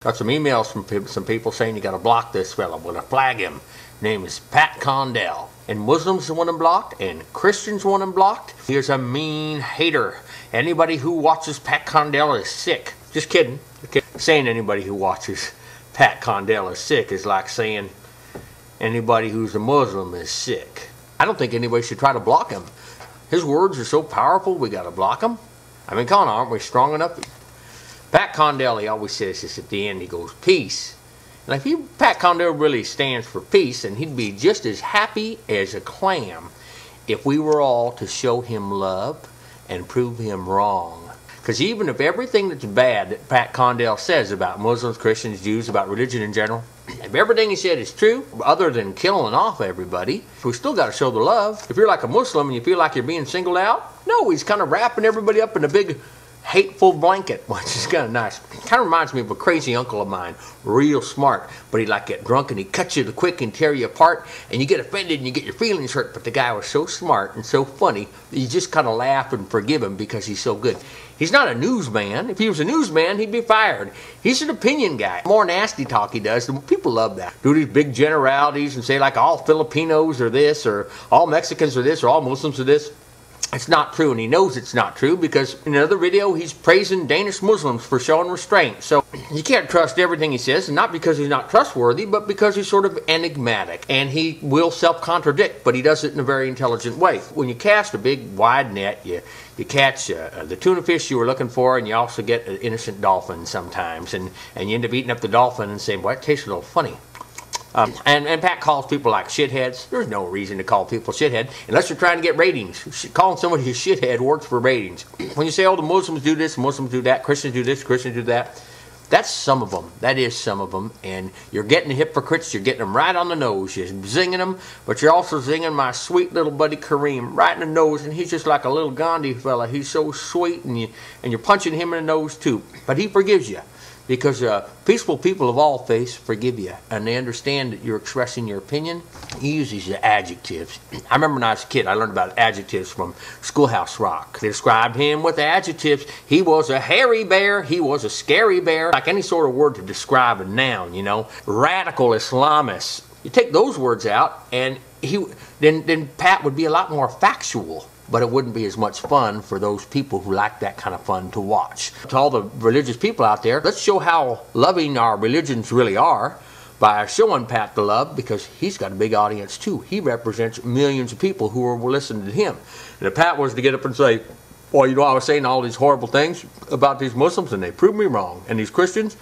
Got some emails from some people saying you got to block this fella. I'm going to flag him. His name is Pat Condell. And Muslims want him blocked, and Christians want him blocked. Here's a mean hater. Anybody who watches Pat Condell is sick. Just kidding. Saying anybody who watches Pat Condell is sick is like saying anybody who's a Muslim is sick. I don't think anybody should try to block him. His words are so powerful, we got to block him. I mean, come on, aren't we strong enough? Pat Condell, he always says this at the end, he goes, peace. And if Pat Condell really stands for peace, then he'd be just as happy as a clam if we were all to show him love and prove him wrong. Because even if everything that's bad that Pat Condell says about Muslims, Christians, Jews, about religion in general, if everything he said is true, other than killing off everybody, we still got to show the love. If you're like a Muslim and you feel like you're being singled out, no, he's kind of wrapping everybody up in a big hateful blanket, which is kind of nice. Kind of reminds me of a crazy uncle of mine, real smart, but he'd like get drunk and he'd cut you quick and tear you apart, and you get offended and you get your feelings hurt, but the guy was so smart and so funny that you just kind of laugh and forgive him because he's so good. He's not a newsman. If he was a newsman, he'd be fired. He's an opinion guy. More nasty talk he does. People love that. Do these big generalities and say like all Filipinos are this, or all Mexicans are this, or all Muslims are this. It's not true, and he knows it's not true because in another video he's praising Danish Muslims for showing restraint. So you can't trust everything he says, and not because he's not trustworthy, but because he's sort of enigmatic. And he will self-contradict, but he does it in a very intelligent way. When you cast a big wide net, you catch the tuna fish you were looking for, and you also get an innocent dolphin sometimes. And you end up eating up the dolphin and saying, well, it tastes a little funny. And Pat calls people like shitheads. There's no reason to call people shithead unless you're trying to get ratings. Calling somebody a shithead works for ratings. When you say, oh, the Muslims do this, Muslims do that, Christians do this, Christians do that, that's some of them. That is some of them. And you're getting the hypocrites. You're getting them right on the nose. You're zinging them, but you're also zinging my sweet little buddy Kareem right in the nose. And he's just like a little Gandhi fella. He's so sweet, and you're punching him in the nose too. But he forgives you. Because peaceful people of all faiths forgive you, and they understand that you're expressing your opinion. He uses the adjectives. I remember when I was a kid, I learned about adjectives from Schoolhouse Rock. They described him with adjectives. He was a hairy bear. He was a scary bear. Like any sort of word to describe a noun, you know. Radical Islamist. You take those words out, and then Pat would be a lot more factual. But it wouldn't be as much fun for those people who like that kind of fun to watch. To all the religious people out there, let's show how loving our religions really are by showing Pat the love, because he's got a big audience too. He represents millions of people who are listening to him. And if Pat was to get up and say, well, you know, I was saying all these horrible things about these Muslims and they proved me wrong. And these Christians,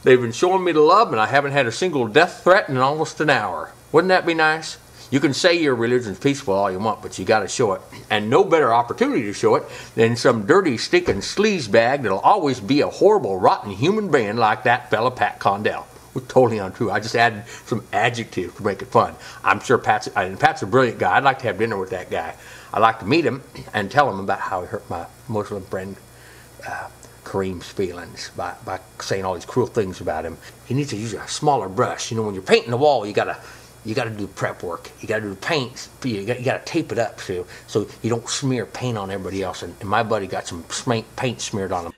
they've been showing me the love and I haven't had a single death threat in almost an hour. Wouldn't that be nice? You can say your religion's peaceful all you want, but you got to show it. And no better opportunity to show it than some dirty, stinking sleazebag that'll always be a horrible, rotten human being like that fella Pat Condell. It's totally untrue. I just added some adjectives to make it fun. I'm sure Pat's a brilliant guy. I'd like to have dinner with that guy. I'd like to meet him and tell him about how he hurt my Muslim friend Kareem's feelings by saying all these cruel things about him. He needs to use a smaller brush. You know, when you're painting the wall, you gotta do prep work. You gotta do paint. You gotta tape it up so you don't smear paint on everybody else. And my buddy got some paint smeared on him.